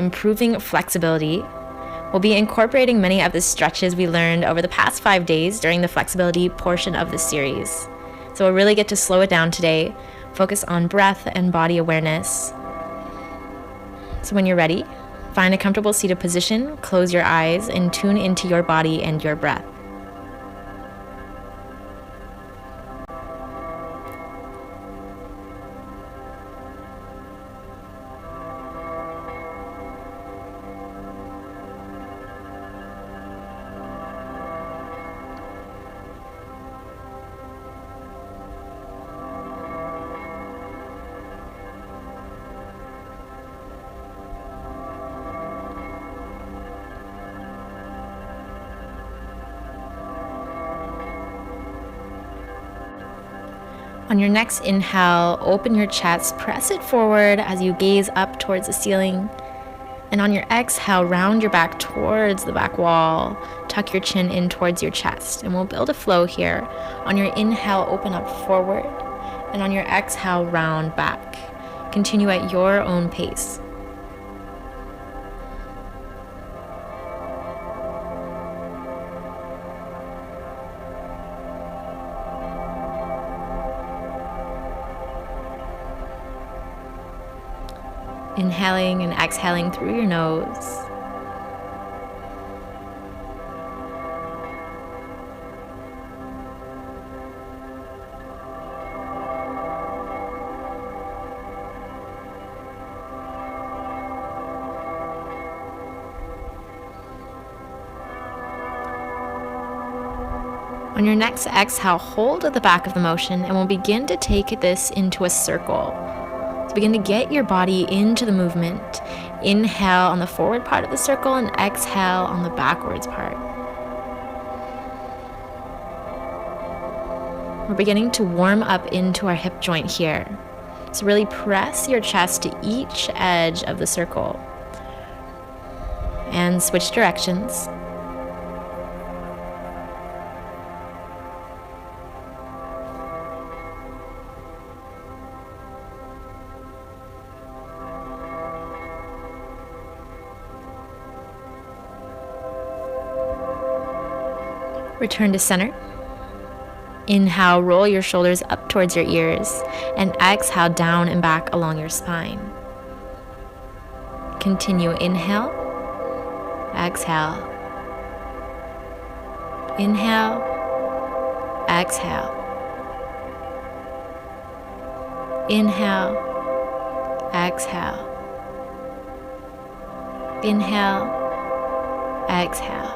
improving flexibility. We'll be incorporating many of the stretches we learned over the past 5 days during the flexibility portion of the series. So we'll really get to slow it down today, focus on breath and body awareness. So when you're ready, find a comfortable seated position, close your eyes, and tune into your body and your breath. On your next inhale, open your chest, press it forward as you gaze up towards the ceiling. And on your exhale, round your back towards the back wall, tuck your chin in towards your chest, and we'll build a flow here. On your inhale, open up forward, and on your exhale, round back. Continue at your own pace. Inhaling and exhaling through your nose. On your next exhale, hold at the back of the motion, and we'll begin to take this into a circle. Begin to get your body into the movement. Inhale on the forward part of the circle and exhale on the backwards part. We're beginning to warm up into our hip joint here. So really press your chest to each edge of the circle. And switch directions. Return to center. Inhale, roll your shoulders up towards your ears, and exhale down and back along your spine. Continue. Inhale, exhale. Inhale, exhale. Inhale, exhale. Inhale, exhale.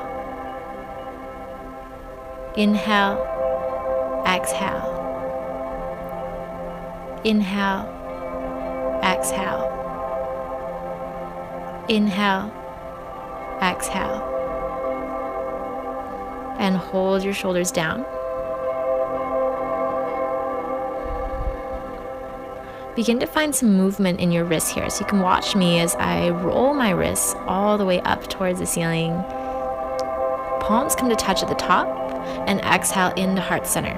Inhale, exhale. Inhale, exhale. Inhale, exhale. And hold your shoulders down. Begin to find some movement in your wrists here. So you can watch me as I roll my wrists all the way up towards the ceiling. Palms come to touch at the top, and exhale into heart center.